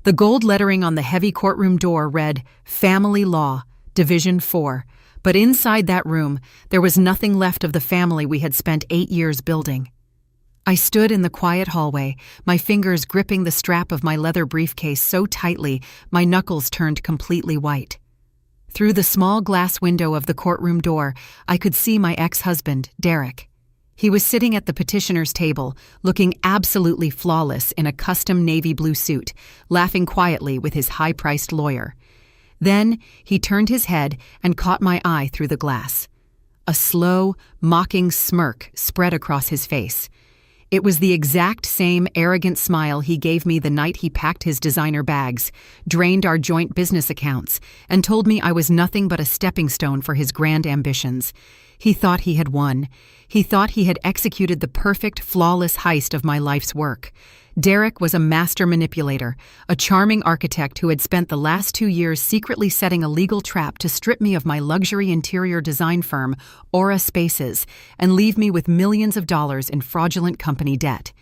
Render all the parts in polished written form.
The gold lettering on the heavy courtroom door read, Family Law, Division 4, but inside that room, there was nothing left of the family we had spent 8 years building. I stood in the quiet hallway, my fingers gripping the strap of my leather briefcase so tightly my knuckles turned completely white. Through the small glass window of the courtroom door, I could see my ex-husband, Derek. He was sitting at the petitioner's table, looking absolutely flawless in a custom navy blue suit, laughing quietly with his high-priced lawyer. Then he turned his head and caught my eye through the glass. A slow, mocking smirk spread across his face. It was the exact same arrogant smile he gave me the night he packed his designer bags, drained our joint business accounts, and told me I was nothing but a stepping stone for his grand ambitions. He thought he had won. He thought he had executed the perfect, flawless heist of my life's work. Derek was a master manipulator, a charming architect who had spent the last 2 years secretly setting a legal trap to strip me of my luxury interior design firm, Aura Spaces, and leave me with millions of dollars in fraudulent company debt.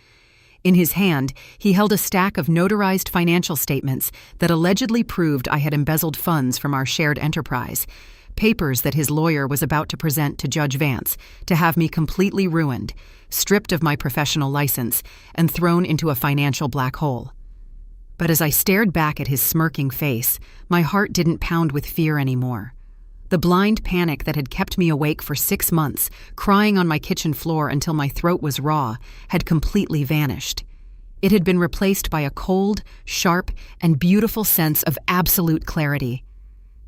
In his hand, he held a stack of notarized financial statements that allegedly proved I had embezzled funds from our shared enterprise. Papers that his lawyer was about to present to Judge Vance to have me completely ruined, stripped of my professional license, and thrown into a financial black hole. But as I stared back at his smirking face, my heart didn't pound with fear anymore. The blind panic that had kept me awake for 6 months, crying on my kitchen floor until my throat was raw, had completely vanished. It had been replaced by a cold, sharp, and beautiful sense of absolute clarity.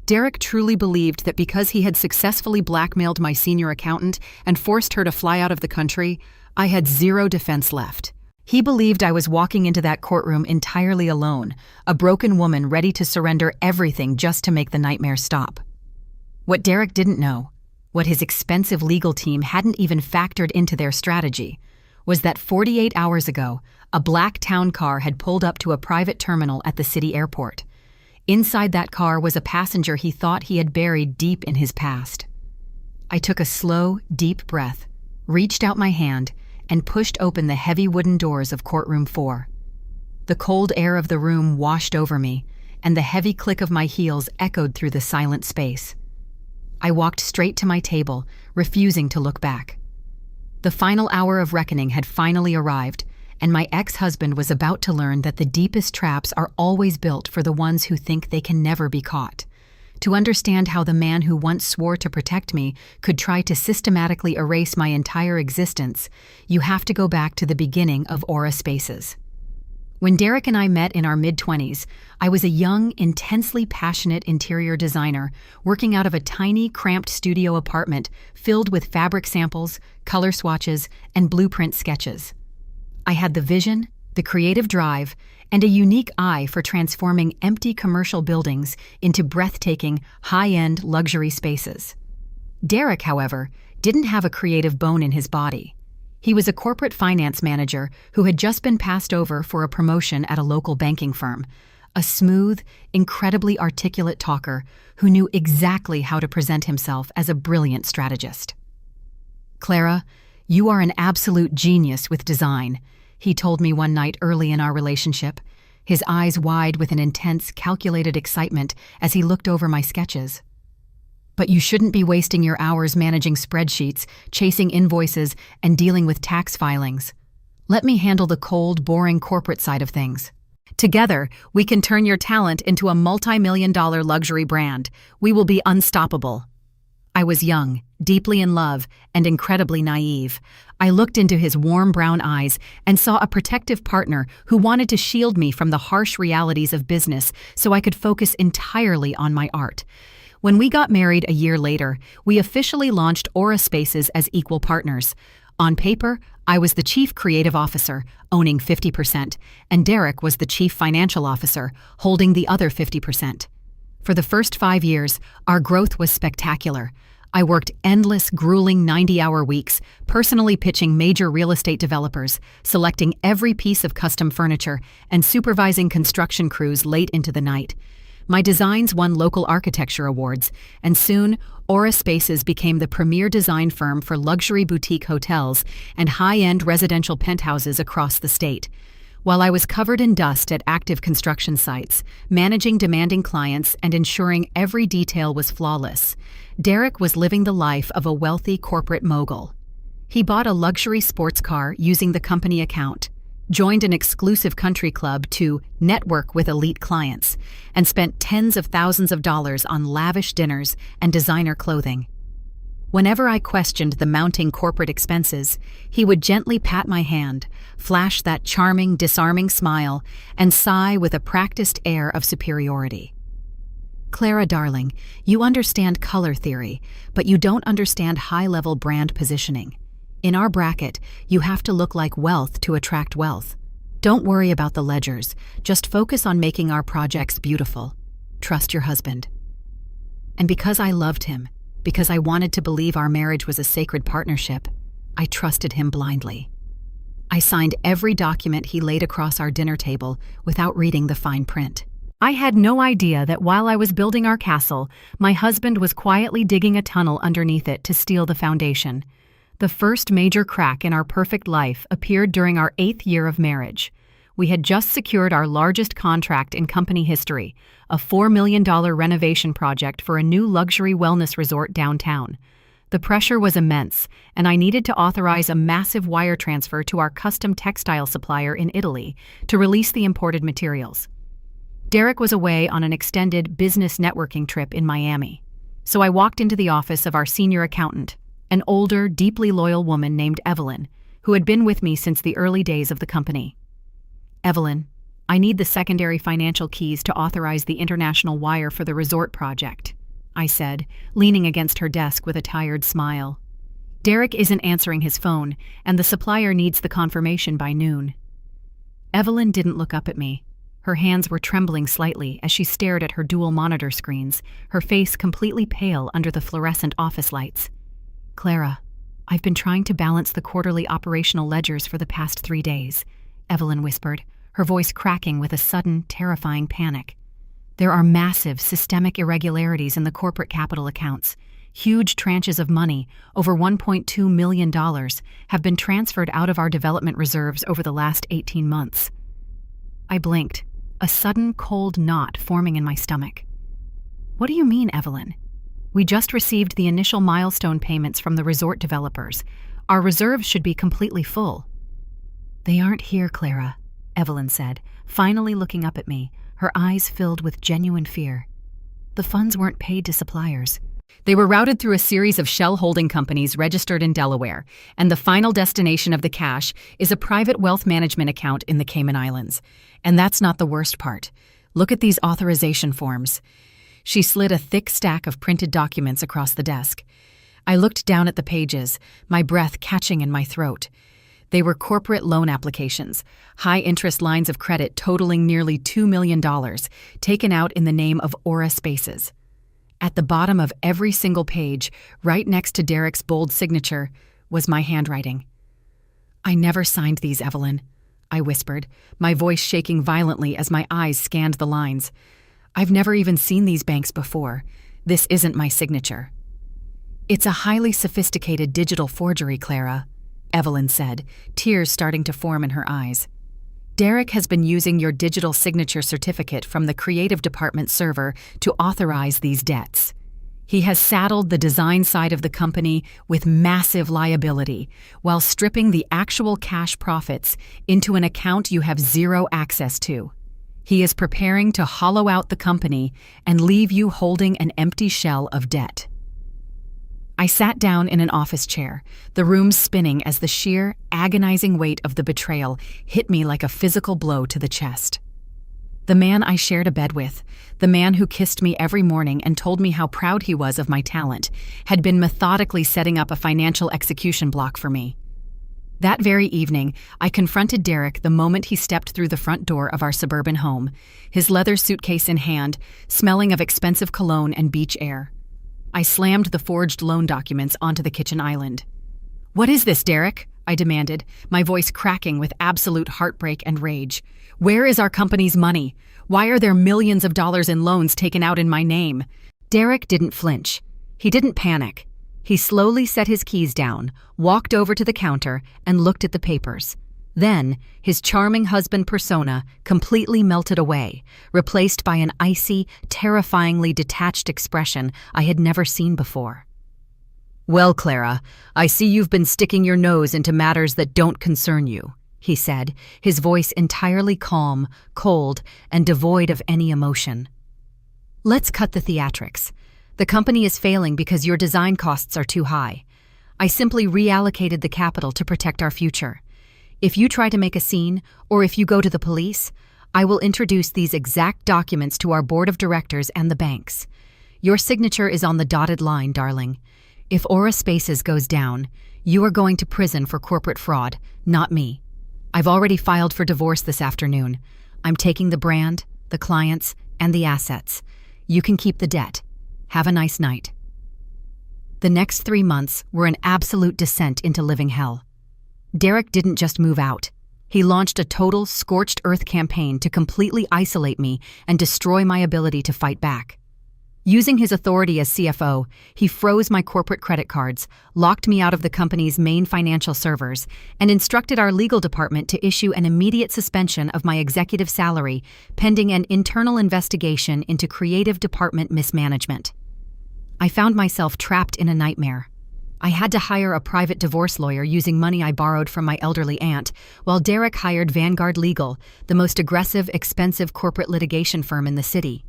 Derek truly believed that because he had successfully blackmailed my senior accountant and forced her to fly out of the country, I had zero defense left. He believed I was walking into that courtroom entirely alone, a broken woman ready to surrender everything just to make the nightmare stop. What Derek didn't know, what his expensive legal team hadn't even factored into their strategy, was that 48 hours ago, a black town car had pulled up to a private terminal at the city airport. Inside that car was a passenger he thought he had buried deep in his past. I took a slow, deep breath, reached out my hand, and pushed open the heavy wooden doors of Courtroom 4. The cold air of the room washed over me, and the heavy click of my heels echoed through the silent space. I walked straight to my table, refusing to look back. The final hour of reckoning had finally arrived, and my ex-husband was about to learn that the deepest traps are always built for the ones who think they can never be caught. To understand how the man who once swore to protect me could try to systematically erase my entire existence, you have to go back to the beginning of Aura Spaces. When Derek and I met in our mid-20s, I was a young, intensely passionate interior designer working out of a tiny, cramped studio apartment filled with fabric samples, color swatches, and blueprint sketches. I had the vision, the creative drive, and a unique eye for transforming empty commercial buildings into breathtaking, high-end luxury spaces. Derek, however, didn't have a creative bone in his body. He was a corporate finance manager who had just been passed over for a promotion at a local banking firm, a smooth, incredibly articulate talker who knew exactly how to present himself as a brilliant strategist. "Clara, you are an absolute genius with design," he told me one night early in our relationship, his eyes wide with an intense, calculated excitement as he looked over my sketches. "But you shouldn't be wasting your hours managing spreadsheets, chasing invoices, and dealing with tax filings. Let me handle the cold, boring corporate side of things. Together, we can turn your talent into a multi-million-dollar luxury brand. We will be unstoppable." I was young, deeply in love, and incredibly naive. I looked into his warm brown eyes and saw a protective partner who wanted to shield me from the harsh realities of business so I could focus entirely on my art. When we got married a year later, we officially launched Aura Spaces as equal partners. On paper, I was the chief creative officer, owning 50%, and Derek was the chief financial officer, holding the other 50%. For the first 5 years, our growth was spectacular. I worked endless, grueling 90-hour weeks, personally pitching major real estate developers, selecting every piece of custom furniture, and supervising construction crews late into the night. My designs won local architecture awards, and soon, Aura Spaces became the premier design firm for luxury boutique hotels and high-end residential penthouses across the state. While I was covered in dust at active construction sites, managing demanding clients and ensuring every detail was flawless, Derek was living the life of a wealthy corporate mogul. He bought a luxury sports car using the company account, joined an exclusive country club to network with elite clients, and spent tens of thousands of dollars on lavish dinners and designer clothing. Whenever I questioned the mounting corporate expenses, he would gently pat my hand, flash that charming, disarming smile, and sigh with a practiced air of superiority. Clara, darling, you understand color theory, but you don't understand high-level brand positioning. In our bracket, you have to look like wealth to attract wealth. Don't worry about the ledgers, just focus on making our projects beautiful. Trust your husband. And because I loved him, because I wanted to believe our marriage was a sacred partnership, I trusted him blindly. I signed every document he laid across our dinner table without reading the fine print. I had no idea that while I was building our castle, my husband was quietly digging a tunnel underneath it to steal the foundation. The first major crack in our perfect life appeared during our 8th year of marriage. We had just secured our largest contract in company history, a $4 million renovation project for a new luxury wellness resort downtown. The pressure was immense, and I needed to authorize a massive wire transfer to our custom textile supplier in Italy to release the imported materials. Derek was away on an extended business networking trip in Miami, so I walked into the office of our senior accountant, an older, deeply loyal woman named Evelyn, who had been with me since the early days of the company. Evelyn, I need the secondary financial keys to authorize the international wire for the resort project, I said, leaning against her desk with a tired smile. Derek isn't answering his phone, and the supplier needs the confirmation by noon. Evelyn didn't look up at me. Her hands were trembling slightly as she stared at her dual monitor screens, her face completely pale under the fluorescent office lights. Clara, I've been trying to balance the quarterly operational ledgers for the past 3 days, Evelyn whispered, her voice cracking with a sudden, terrifying panic. There are massive, systemic irregularities in the corporate capital accounts. Huge tranches of money, over $1.2 million, have been transferred out of our development reserves over the last 18 months. I blinked, a sudden cold knot forming in my stomach. What do you mean, Evelyn? We just received the initial milestone payments from the resort developers. Our reserves should be completely full. They aren't here, Clara, Evelyn said, finally looking up at me, her eyes filled with genuine fear. The funds weren't paid to suppliers. They were routed through a series of shell holding companies registered in Delaware, and the final destination of the cash is a private wealth management account in the Cayman Islands. And that's not the worst part. Look at these authorization forms. She slid a thick stack of printed documents across the desk. I looked down at the pages, my breath catching in my throat. They were corporate loan applications, high-interest lines of credit totaling nearly $2 million, taken out in the name of Aura Spaces. At the bottom of every single page, right next to Derek's bold signature, was my handwriting. I never signed these, Evelyn, I whispered, my voice shaking violently as my eyes scanned the lines. I've never even seen these banks before. This isn't my signature. It's a highly sophisticated digital forgery, Clara, Evelyn said, tears starting to form in her eyes. Derek has been using your digital signature certificate from the creative department server to authorize these debts. He has saddled the design side of the company with massive liability while stripping the actual cash profits into an account you have zero access to. He is preparing to hollow out the company and leave you holding an empty shell of debt. I sat down in an office chair, the room spinning as the sheer, agonizing weight of the betrayal hit me like a physical blow to the chest. The man I shared a bed with, the man who kissed me every morning and told me how proud he was of my talent, had been methodically setting up a financial execution block for me. That very evening, I confronted Derek the moment he stepped through the front door of our suburban home, his leather suitcase in hand, smelling of expensive cologne and beach air. I slammed the forged loan documents onto the kitchen island. "What is this, Derek?" I demanded, my voice cracking with absolute heartbreak and rage. "Where is our company's money? Why are there millions of dollars in loans taken out in my name?" Derek didn't flinch. He didn't panic. He slowly set his keys down, walked over to the counter, and looked at the papers. Then, his charming husband persona completely melted away, replaced by an icy, terrifyingly detached expression I had never seen before. "Well, Clara, I see you've been sticking your nose into matters that don't concern you," he said, his voice entirely calm, cold, and devoid of any emotion. "Let's cut the theatrics. The company is failing because your design costs are too high. I simply reallocated the capital to protect our future. If you try to make a scene, or if you go to the police, I will introduce these exact documents to our board of directors and the banks. Your signature is on the dotted line, darling. If Aura Spaces goes down, you are going to prison for corporate fraud, not me. I've already filed for divorce this afternoon. I'm taking the brand, the clients, and the assets. You can keep the debt. Have a nice night." The next 3 months were an absolute descent into living hell. Derek didn't just move out. He launched a total scorched earth campaign to completely isolate me and destroy my ability to fight back. Using his authority as CFO, he froze my corporate credit cards, locked me out of the company's main financial servers, and instructed our legal department to issue an immediate suspension of my executive salary pending an internal investigation into creative department mismanagement. I found myself trapped in a nightmare. I had to hire a private divorce lawyer using money I borrowed from my elderly aunt, while Derek hired Vanguard Legal, the most aggressive, expensive corporate litigation firm in the city.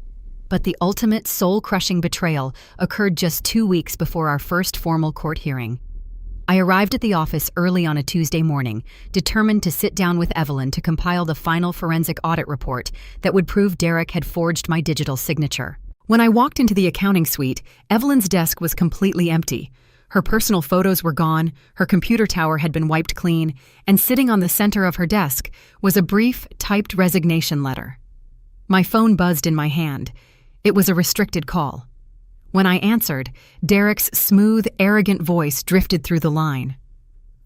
But the ultimate soul-crushing betrayal occurred just 2 weeks before our first formal court hearing. I arrived at the office early on a Tuesday morning, determined to sit down with Evelyn to compile the final forensic audit report that would prove Derek had forged my digital signature. When I walked into the accounting suite, Evelyn's desk was completely empty. Her personal photos were gone, her computer tower had been wiped clean, and sitting on the center of her desk was a brief, typed resignation letter. My phone buzzed in my hand. It was a restricted call. When I answered, Derek's smooth, arrogant voice drifted through the line.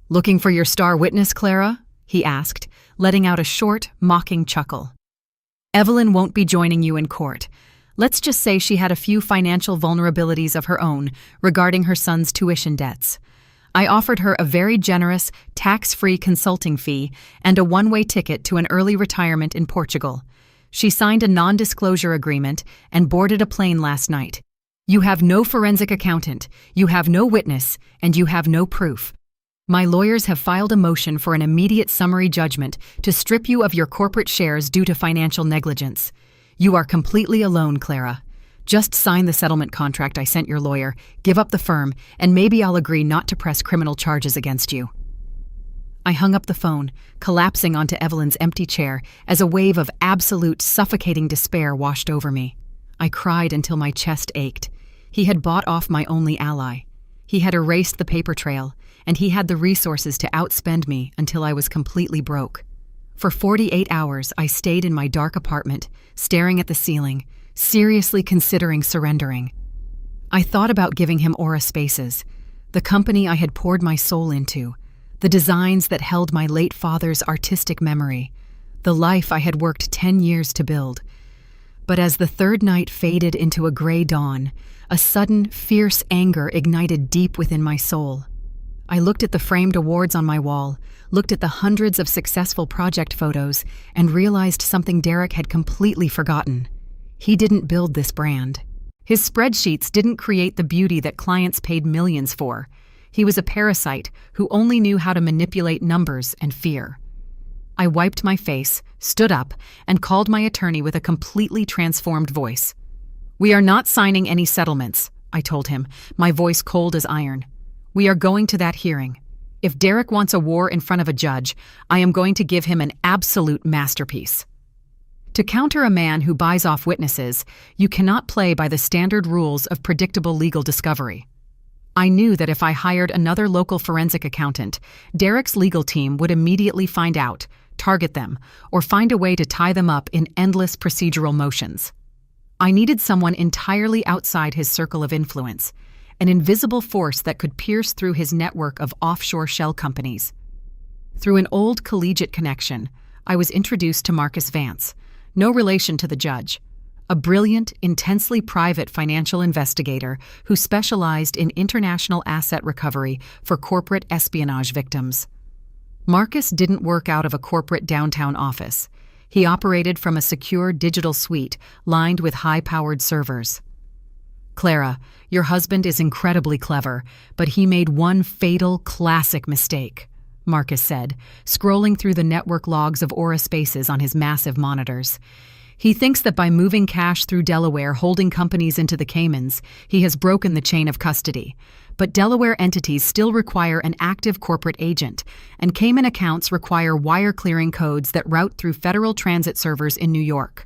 "Looking for your star witness, Clara?" he asked, letting out a short, mocking chuckle. "Evelyn won't be joining you in court. Let's just say she had a few financial vulnerabilities of her own regarding her son's tuition debts. I offered her a very generous, tax-free consulting fee and a one-way ticket to an early retirement in Portugal. She signed a non-disclosure agreement and boarded a plane last night. You have no forensic accountant, you have no witness, and you have no proof. My lawyers have filed a motion for an immediate summary judgment to strip you of your corporate shares due to financial negligence. You are completely alone, Clara. Just sign the settlement contract I sent your lawyer, give up the firm, and maybe I'll agree not to press criminal charges against you." I hung up the phone, collapsing onto Evelyn's empty chair as a wave of absolute, suffocating despair washed over me. I cried until my chest ached. He had bought off my only ally. He had erased the paper trail, and he had the resources to outspend me until I was completely broke. For 48 hours, I stayed in my dark apartment, staring at the ceiling, seriously considering surrendering. I thought about giving him Aura Spaces, the company I had poured my soul into, the designs that held my late father's artistic memory, the life I had worked 10 years to build. But as the third night faded into a gray dawn, a sudden, fierce anger ignited deep within my soul. I looked at the framed awards on my wall, looked at the hundreds of successful project photos, and realized something Derek had completely forgotten. He didn't build this brand. His spreadsheets didn't create the beauty that clients paid millions for. He was a parasite who only knew how to manipulate numbers and fear. I wiped my face, stood up, and called my attorney with a completely transformed voice. "We are not signing any settlements," I told him, my voice cold as iron. "We are going to that hearing. If Derek wants a war in front of a judge, I am going to give him an absolute masterpiece." To counter a man who buys off witnesses, you cannot play by the standard rules of predictable legal discovery. I knew that if I hired another local forensic accountant, Derek's legal team would immediately find out, target them, or find a way to tie them up in endless procedural motions. I needed someone entirely outside his circle of influence, an invisible force that could pierce through his network of offshore shell companies. Through an old collegiate connection, I was introduced to Marcus Vance, no relation to the judge, a brilliant, intensely private financial investigator who specialized in international asset recovery for corporate espionage victims. Marcus didn't work out of a corporate downtown office. He operated from a secure digital suite lined with high-powered servers. Clara, your husband is incredibly clever, but he made one fatal, classic mistake, Marcus said, scrolling through the network logs of Aura Spaces on his massive monitors. He thinks that by moving cash through Delaware holding companies into the Caymans, he has broken the chain of custody. But Delaware entities still require an active corporate agent, and Cayman accounts require wire clearing codes that route through federal transit servers in New York.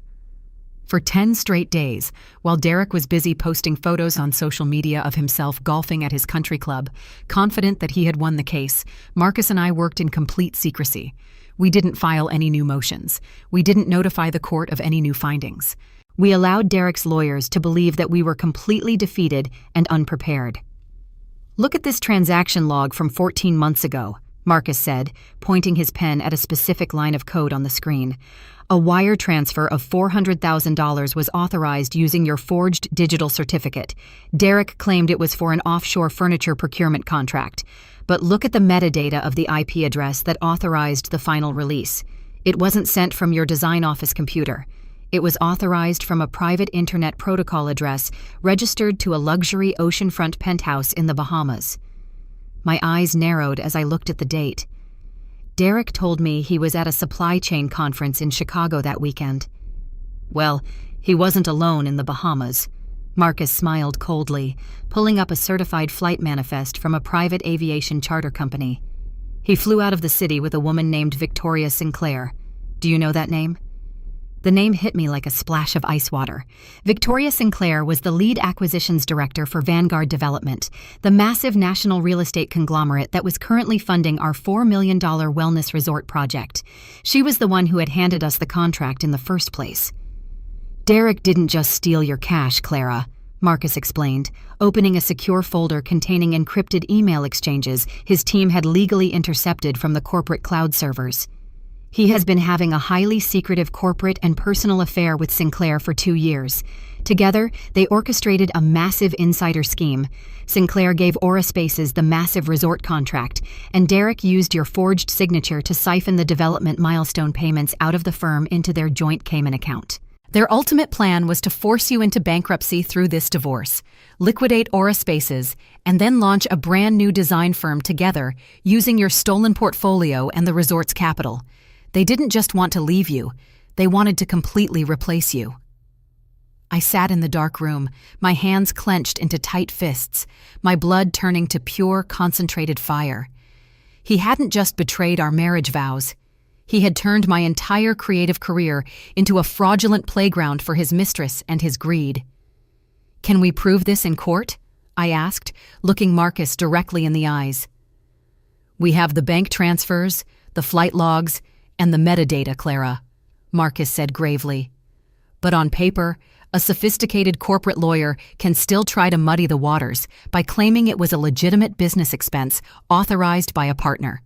For 10 straight days, while Derek was busy posting photos on social media of himself golfing at his country club, confident that he had won the case, Marcus and I worked in complete secrecy. We didn't file any new motions. We didn't notify the court of any new findings. We allowed Derek's lawyers to believe that we were completely defeated and unprepared. "Look at this transaction log from 14 months ago," Marcus said, pointing his pen at a specific line of code on the screen. "A wire transfer of $400,000 was authorized using your forged digital certificate. Derek claimed it was for an offshore furniture procurement contract. But look at the metadata of the IP address that authorized the final release. It wasn't sent from your design office computer. It was authorized from a private internet protocol address registered to a luxury oceanfront penthouse in the Bahamas." My eyes narrowed as I looked at the date. Derek told me he was at a supply chain conference in Chicago that weekend. Well, he wasn't alone in the Bahamas. Marcus smiled coldly, pulling up a certified flight manifest from a private aviation charter company. He flew out of the city with a woman named Victoria Sinclair. Do you know that name? The name hit me like a splash of ice water. Victoria Sinclair was the lead acquisitions director for Vanguard Development, the massive national real estate conglomerate that was currently funding our $4 million wellness resort project. She was the one who had handed us the contract in the first place. "Derek didn't just steal your cash, Clara," Marcus explained, opening a secure folder containing encrypted email exchanges his team had legally intercepted from the corporate cloud servers. "He has been having a highly secretive corporate and personal affair with Sinclair for 2 years. Together, they orchestrated a massive insider scheme. Sinclair gave Aura Spaces the massive resort contract, and Derek used your forged signature to siphon the development milestone payments out of the firm into their joint Cayman account. Their ultimate plan was to force you into bankruptcy through this divorce, liquidate Aura Spaces, and then launch a brand new design firm together using your stolen portfolio and the resort's capital. They didn't just want to leave you, they wanted to completely replace you." I sat in the dark room, my hands clenched into tight fists, my blood turning to pure, concentrated fire. He hadn't just betrayed our marriage vows. He had turned my entire creative career into a fraudulent playground for his mistress and his greed. "Can we prove this in court?" I asked, looking Marcus directly in the eyes. "We have the bank transfers, the flight logs, and the metadata, Clara," Marcus said gravely. "But on paper, a sophisticated corporate lawyer can still try to muddy the waters by claiming it was a legitimate business expense authorized by a partner.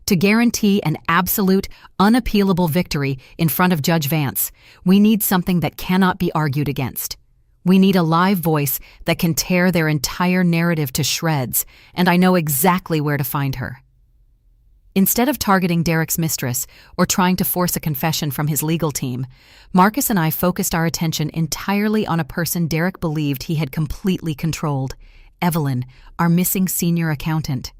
To guarantee an absolute, unappealable victory in front of Judge Vance, we need something that cannot be argued against. We need a live voice that can tear their entire narrative to shreds, and I know exactly where to find her." Instead of targeting Derek's mistress or trying to force a confession from his legal team, Marcus and I focused our attention entirely on a person Derek believed he had completely controlled, Evelyn, our missing senior accountant.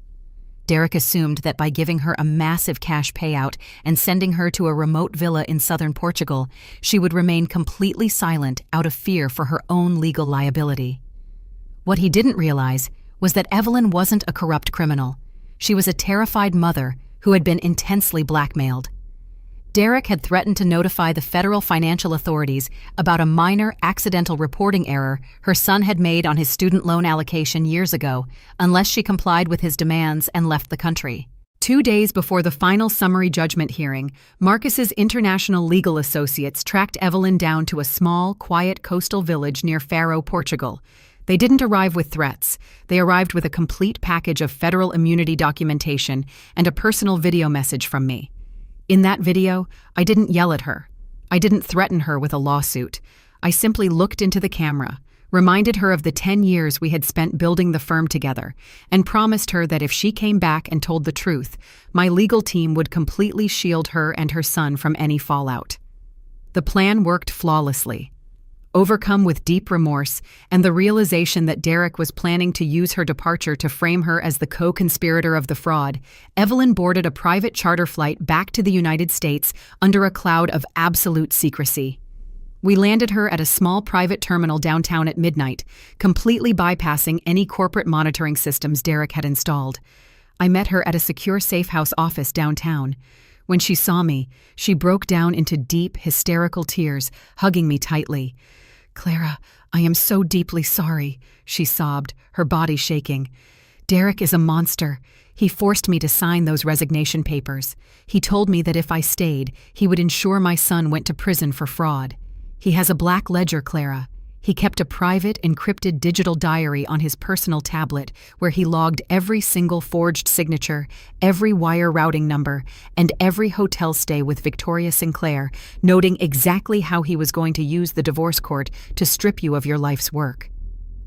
Derek assumed that by giving her a massive cash payout and sending her to a remote villa in southern Portugal, she would remain completely silent out of fear for her own legal liability. What he didn't realize was that Evelyn wasn't a corrupt criminal. She was a terrified mother who had been intensely blackmailed. Derek had threatened to notify the federal financial authorities about a minor accidental reporting error her son had made on his student loan allocation years ago, unless she complied with his demands and left the country. 2 days before the final summary judgment hearing, Marcus's international legal associates tracked Evelyn down to a small, quiet coastal village near Faro, Portugal. They didn't arrive with threats. They arrived with a complete package of federal immunity documentation and a personal video message from me. In that video, I didn't yell at her. I didn't threaten her with a lawsuit. I simply looked into the camera, reminded her of the 10 years we had spent building the firm together, and promised her that if she came back and told the truth, my legal team would completely shield her and her son from any fallout. The plan worked flawlessly. Overcome with deep remorse and the realization that Derek was planning to use her departure to frame her as the co-conspirator of the fraud, Evelyn boarded a private charter flight back to the United States under a cloud of absolute secrecy. We landed her at a small private terminal downtown at midnight, completely bypassing any corporate monitoring systems Derek had installed. I met her at a secure safe house office downtown. When she saw me, she broke down into deep, hysterical tears, hugging me tightly. "Clara, I am so deeply sorry," she sobbed, her body shaking. "Derek is a monster. He forced me to sign those resignation papers. He told me that if I stayed, he would ensure my son went to prison for fraud. He has a black ledger, Clara. He kept a private, encrypted digital diary on his personal tablet where he logged every single forged signature, every wire routing number, and every hotel stay with Victoria Sinclair, noting exactly how he was going to use the divorce court to strip you of your life's work.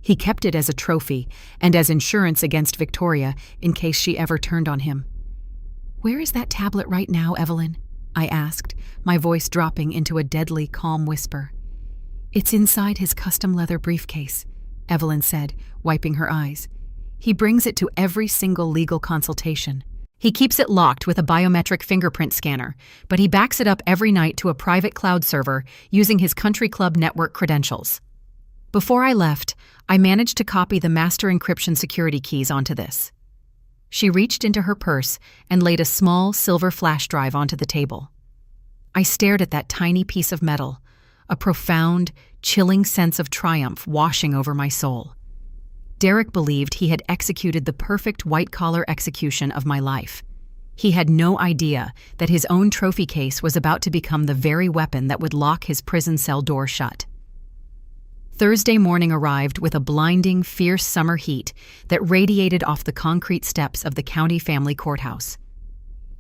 He kept it as a trophy and as insurance against Victoria in case she ever turned on him." "Where is that tablet right now, Evelyn?" I asked, my voice dropping into a deadly, calm whisper. "It's inside his custom leather briefcase," Evelyn said, wiping her eyes. "He brings it to every single legal consultation. He keeps it locked with a biometric fingerprint scanner, but he backs it up every night to a private cloud server using his country club network credentials. Before I left, I managed to copy the master encryption security keys onto this." She reached into her purse and laid a small silver flash drive onto the table. I stared at that tiny piece of metal, a profound, chilling sense of triumph washing over my soul. Derek believed he had executed the perfect white-collar execution of my life. He had no idea that his own trophy case was about to become the very weapon that would lock his prison cell door shut. Thursday morning arrived with a blinding, fierce summer heat that radiated off the concrete steps of the county family courthouse.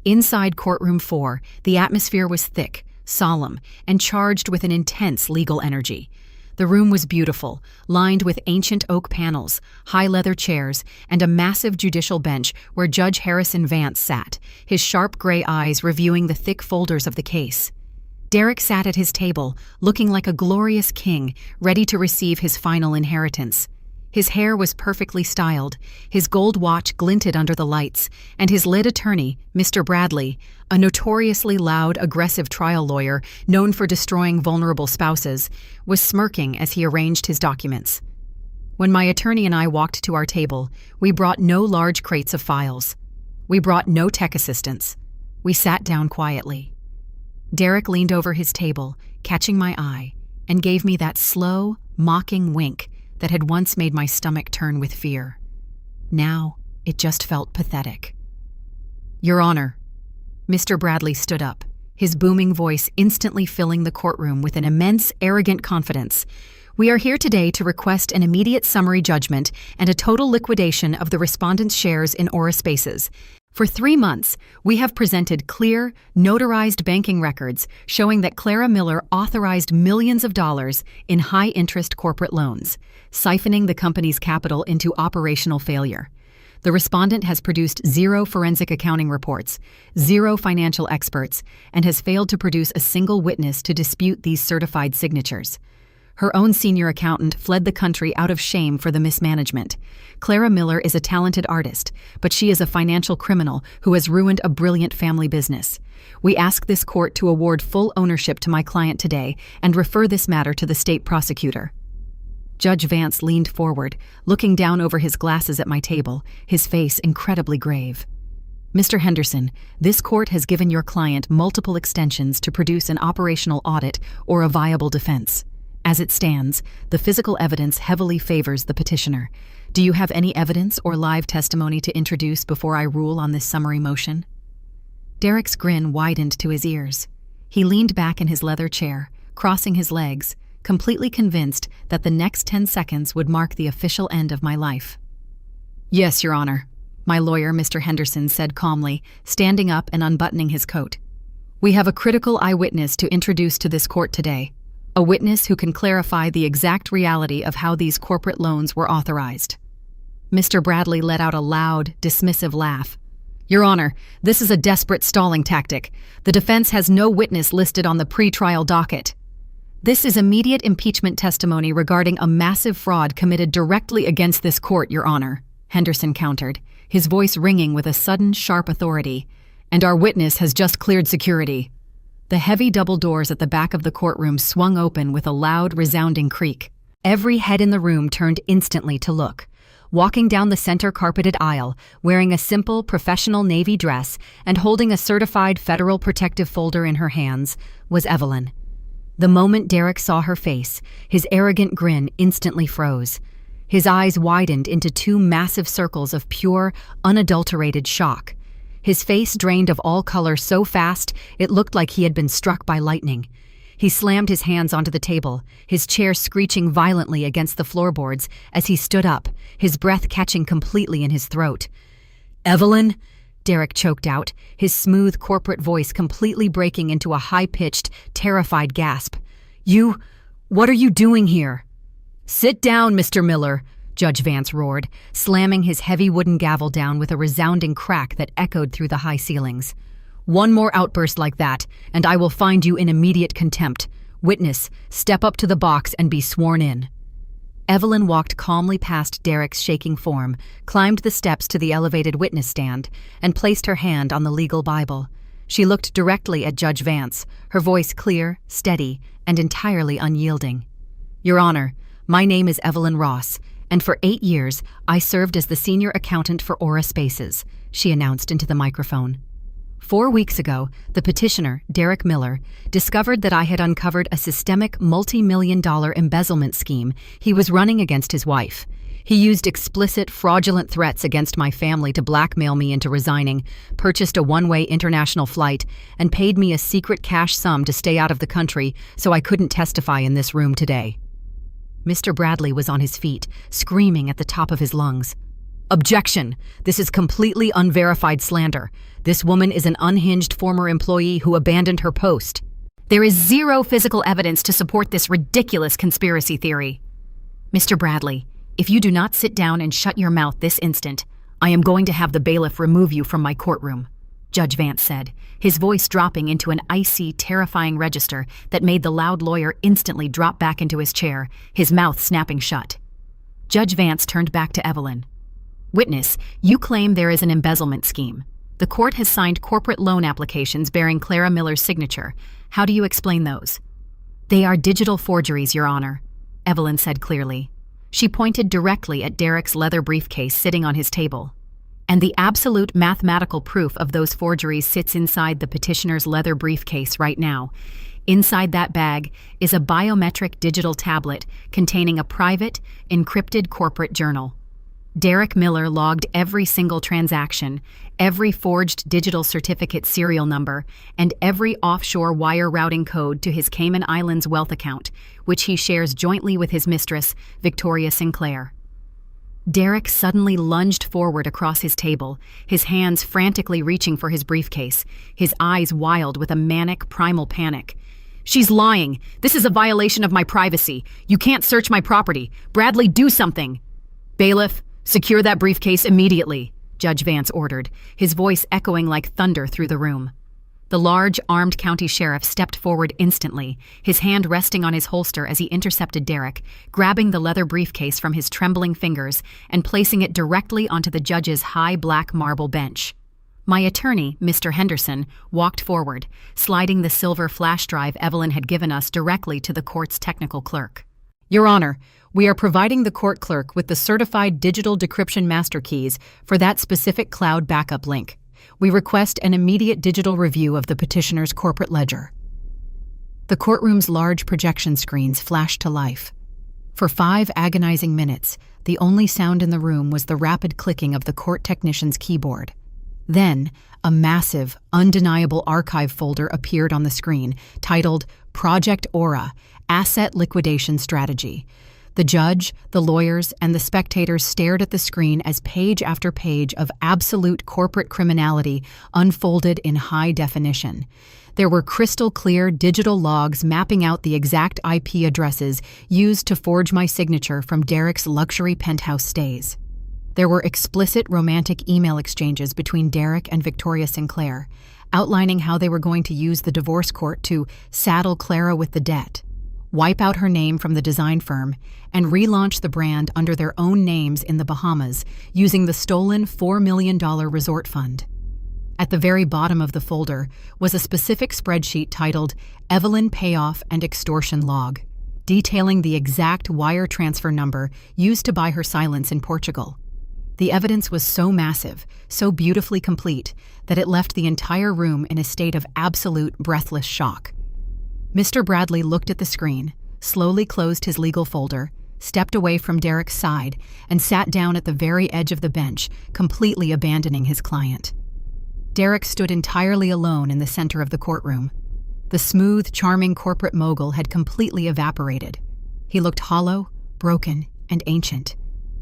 Inside courtroom 4, the atmosphere was thick, solemn, and charged with an intense legal energy. The room was beautiful, lined with ancient oak panels, high leather chairs, and a massive judicial bench where Judge Harrison Vance sat, his sharp gray eyes reviewing the thick folders of the case. Derek sat at his table, looking like a glorious king, ready to receive his final inheritance. His hair was perfectly styled, his gold watch glinted under the lights, and his lead attorney, Mr. Bradley, a notoriously loud, aggressive trial lawyer known for destroying vulnerable spouses, was smirking as he arranged his documents. When my attorney and I walked to our table, we brought no large crates of files. We brought no tech assistants. We sat down quietly. Derek leaned over his table, catching my eye, and gave me that slow, mocking wink that had once made my stomach turn with fear. Now, it just felt pathetic. "Your Honor." Mr. Bradley stood up, his booming voice instantly filling the courtroom with an immense, arrogant confidence. "We are here today to request an immediate summary judgment and a total liquidation of the respondent's shares in Aura Spaces. For 3 months, we have presented clear, notarized banking records showing that Clara Miller authorized millions of dollars in high-interest corporate loans, siphoning the company's capital into operational failure. The respondent has produced 0 forensic accounting reports, 0 financial experts, and has failed to produce a single witness to dispute these certified signatures. Her own senior accountant fled the country out of shame for the mismanagement. Clara Miller is a talented artist, but she is a financial criminal who has ruined a brilliant family business. We ask this court to award full ownership to my client today and refer this matter to the state prosecutor." Judge Vance leaned forward, looking down over his glasses at my table, his face incredibly grave. "Mr. Henderson, this court has given your client multiple extensions to produce an operational audit or a viable defense. As it stands, the physical evidence heavily favors the petitioner. Do you have any evidence or live testimony to introduce before I rule on this summary motion?" Derek's grin widened to his ears. He leaned back in his leather chair, crossing his legs, completely convinced that the next 10 seconds would mark the official end of my life. "Yes, Your Honor," my lawyer, Mr. Henderson, said calmly, standing up and unbuttoning his coat. "We have a critical eyewitness to introduce to this court today. a witness who can clarify the exact reality of how these corporate loans were authorized. Mr. Bradley let out a loud, dismissive laugh. Your Honor, this is a desperate stalling tactic. The defense has no witness listed on the pre-trial docket. This is immediate impeachment testimony regarding a massive fraud committed directly against this court, Your Honor, Henderson countered, his voice ringing with a sudden, sharp authority. And our witness has just cleared security. The heavy double doors at the back of the courtroom swung open with a loud, resounding creak. Every head in the room turned instantly to look. Walking down the center carpeted aisle, wearing a simple, professional navy dress and holding a certified federal protective folder in her hands, was Evelyn. The moment Derek saw her face, his arrogant grin instantly froze. His eyes widened into two massive circles of pure, unadulterated shock. His face drained of all color so fast it looked like he had been struck by lightning. He slammed his hands onto the table, his chair screeching violently against the floorboards as he stood up, his breath catching completely in his throat. "Evelyn?" Derek choked out, his smooth corporate voice completely breaking into a high-pitched, terrified gasp. What are you doing here?" "Sit down, Mr. Miller," Judge Vance roared, slamming his heavy wooden gavel down with a resounding crack that echoed through the high ceilings. "One more outburst like that, and I will find you in immediate contempt. Witness, step up to the box and be sworn in." Evelyn walked calmly past Derek's shaking form, climbed the steps to the elevated witness stand, and placed her hand on the legal Bible. She looked directly at Judge Vance, her voice clear, steady, and entirely unyielding. "Your Honor, my name is Evelyn Ross, and for 8 years I served as the senior accountant for Aura Spaces," she announced into the microphone. 4 weeks ago, the petitioner, Derek Miller, discovered that I had uncovered a systemic multi-million-dollar embezzlement scheme he was running against his wife. He used explicit, fraudulent threats against my family to blackmail me into resigning, purchased a one-way international flight, and paid me a secret cash sum to stay out of the country so I couldn't testify in this room today. Mr. Bradley was on his feet, screaming at the top of his lungs. "Objection! This is completely unverified slander. This woman is an unhinged former employee who abandoned her post. There is zero physical evidence to support this ridiculous conspiracy theory." "Mr. Bradley, if you do not sit down and shut your mouth this instant, I am going to have the bailiff remove you from my courtroom," Judge Vance said, his voice dropping into an icy, terrifying register that made the loud lawyer instantly drop back into his chair, his mouth snapping shut. Judge Vance turned back to Evelyn. "Witness, you claim there is an embezzlement scheme. The court has signed corporate loan applications bearing Clara Miller's signature. How do you explain those?" "They are digital forgeries, Your Honor," Evelyn said clearly. She pointed directly at Derek's leather briefcase sitting on his table. "And the absolute mathematical proof of those forgeries sits inside the petitioner's leather briefcase right now. Inside that bag is a biometric digital tablet containing a private, encrypted corporate journal. Derek Miller logged every single transaction, every forged digital certificate serial number, and every offshore wire routing code to his Cayman Islands wealth account, which he shares jointly with his mistress, Victoria Sinclair." Derek suddenly lunged forward across his table, his hands frantically reaching for his briefcase, his eyes wild with a manic, primal panic. "She's lying! This is a violation of my privacy! You can't search my property! Bradley, do something!" "Bailiff, secure that briefcase immediately," Judge Vance ordered, his voice echoing like thunder through the room. The large, armed county sheriff stepped forward instantly, his hand resting on his holster as he intercepted Derek, grabbing the leather briefcase from his trembling fingers and placing it directly onto the judge's high black marble bench. My attorney, Mr. Henderson, walked forward, sliding the silver flash drive Evelyn had given us directly to the court's technical clerk. "Your Honor, we are providing the court clerk with the certified digital decryption master keys for that specific cloud backup link. We request an immediate digital review of the petitioner's corporate ledger." The courtroom's large projection screens flashed to life. For 5 agonizing minutes, the only sound in the room was the rapid clicking of the court technician's keyboard. Then, a massive, undeniable archive folder appeared on the screen, titled Project Aura, Asset Liquidation Strategy. The judge, the lawyers, and the spectators stared at the screen as page after page of absolute corporate criminality unfolded in high definition. There were crystal-clear digital logs mapping out the exact IP addresses used to forge my signature from Derek's luxury penthouse stays. There were explicit romantic email exchanges between Derek and Victoria Sinclair, outlining how they were going to use the divorce court to saddle Clara with the debt, wipe out her name from the design firm, and relaunch the brand under their own names in the Bahamas using the stolen $4 million resort fund. At the very bottom of the folder was a specific spreadsheet titled Evelyn Payoff and Extortion Log, detailing the exact wire transfer number used to buy her silence in Portugal. The evidence was so massive, so beautifully complete, that it left the entire room in a state of absolute breathless shock. Mr. Bradley looked at the screen, slowly closed his legal folder, stepped away from Derek's side, and sat down at the very edge of the bench, completely abandoning his client. Derek stood entirely alone in the center of the courtroom. The smooth, charming corporate mogul had completely evaporated. He looked hollow, broken, and ancient.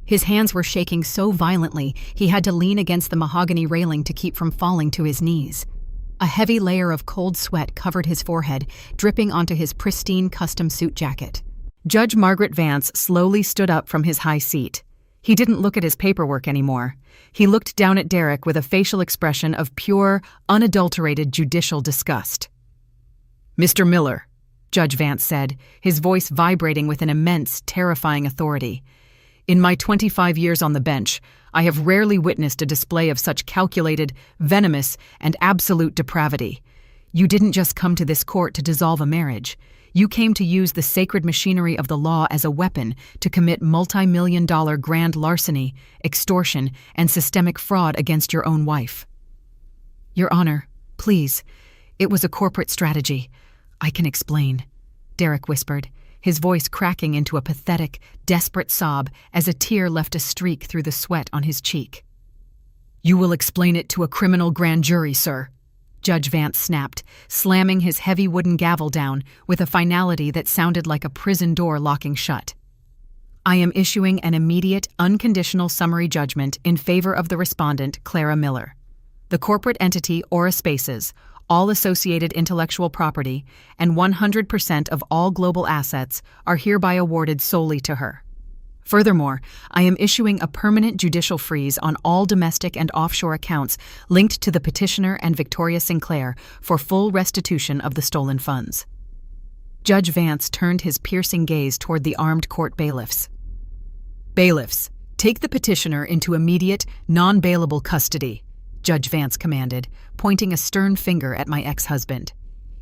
His hands were shaking so violently he had to lean against the mahogany railing to keep from falling to his knees. A heavy layer of cold sweat covered his forehead, dripping onto his pristine custom suit jacket. Judge Margaret Vance slowly stood up from his high seat. He didn't look at his paperwork anymore. He looked down at Derek with a facial expression of pure, unadulterated judicial disgust. "Mr. Miller," Judge Vance said, his voice vibrating with an immense, terrifying authority. "In my 25 years on the bench, I have rarely witnessed a display of such calculated, venomous, and absolute depravity. You didn't just come to this court to dissolve a marriage. You came to use the sacred machinery of the law as a weapon to commit multi-million-dollar grand larceny, extortion, and systemic fraud against your own wife." "Your Honor, please. It was a corporate strategy. I can explain," Derek whispered, his voice cracking into a pathetic, desperate sob as a tear left a streak through the sweat on his cheek. "You will explain it to a criminal grand jury, sir," Judge Vance snapped, slamming his heavy wooden gavel down with a finality that sounded like a prison door locking shut. "I am issuing an immediate, unconditional summary judgment in favor of the respondent, Clara Miller. The corporate entity Aura Spaces, all associated intellectual property, and 100% of all global assets are hereby awarded solely to her. Furthermore, I am issuing a permanent judicial freeze on all domestic and offshore accounts linked to the petitioner and Victoria Sinclair for full restitution of the stolen funds." Judge Vance turned his piercing gaze toward the armed court bailiffs. "Bailiffs, take the petitioner into immediate, non-bailable custody," Judge Vance commanded, pointing a stern finger at my ex-husband.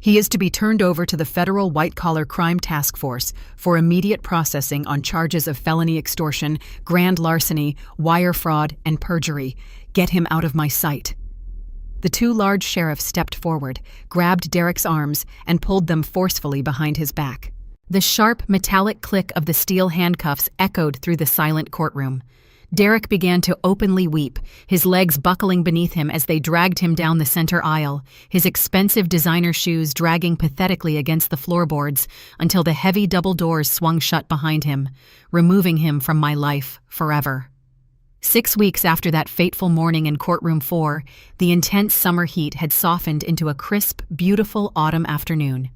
"He is to be turned over to the Federal White-Collar Crime Task Force for immediate processing on charges of felony extortion, grand larceny, wire fraud, and perjury. Get him out of my sight." The two large sheriffs stepped forward, grabbed Derek's arms, and pulled them forcefully behind his back. The sharp, metallic click of the steel handcuffs echoed through the silent courtroom. Derek began to openly weep, his legs buckling beneath him as they dragged him down the center aisle, his expensive designer shoes dragging pathetically against the floorboards until the heavy double doors swung shut behind him, removing him from my life forever. 6 weeks after that fateful morning in courtroom 4, the intense summer heat had softened into a crisp, beautiful autumn afternoon.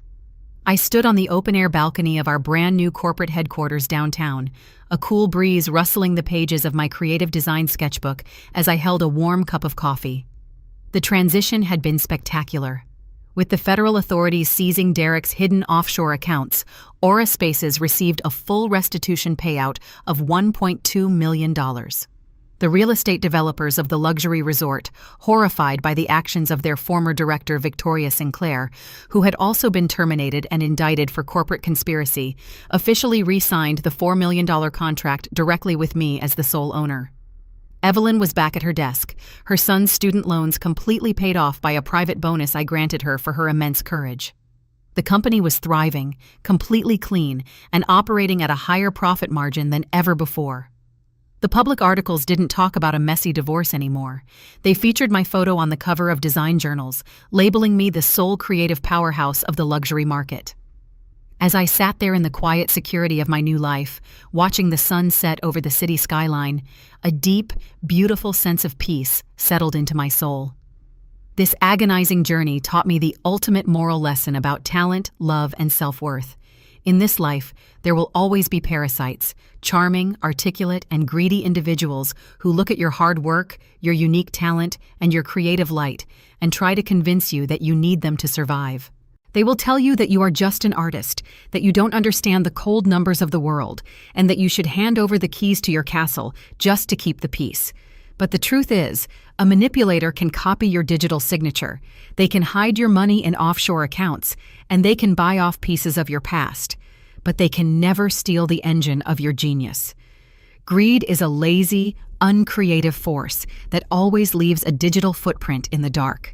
I stood on the open-air balcony of our brand-new corporate headquarters downtown, a cool breeze rustling the pages of my creative design sketchbook as I held a warm cup of coffee. The transition had been spectacular. With the federal authorities seizing Derek's hidden offshore accounts, Aura Spaces received a full restitution payout of $1.2 million. The real estate developers of the luxury resort, horrified by the actions of their former director Victoria Sinclair, who had also been terminated and indicted for corporate conspiracy, officially re-signed the $4 million contract directly with me as the sole owner. Evelyn was back at her desk, her son's student loans completely paid off by a private bonus I granted her for her immense courage. The company was thriving, completely clean, and operating at a higher profit margin than ever before. The public articles didn't talk about a messy divorce anymore. They featured my photo on the cover of design journals, labeling me the sole creative powerhouse of the luxury market. As I sat there in the quiet security of my new life, watching the sun set over the city skyline, a deep, beautiful sense of peace settled into my soul. This agonizing journey taught me the ultimate moral lesson about talent, love, and self-worth. In this life, there will always be parasites, charming, articulate, and greedy individuals who look at your hard work, your unique talent, and your creative light, and try to convince you that you need them to survive. They will tell you that you are just an artist, that you don't understand the cold numbers of the world, and that you should hand over the keys to your castle just to keep the peace. But the truth is, a manipulator can copy your digital signature, they can hide your money in offshore accounts, and they can buy off pieces of your past. But they can never steal the engine of your genius. Greed is a lazy, uncreative force that always leaves a digital footprint in the dark.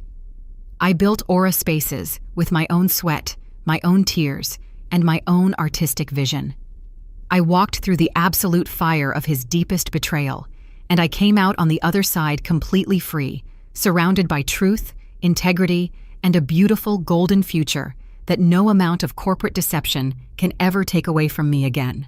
I built Aura Spaces with my own sweat, my own tears, and my own artistic vision. I walked through the absolute fire of his deepest betrayal, and I came out on the other side completely free, surrounded by truth, integrity, and a beautiful golden future that no amount of corporate deception can ever take away from me again.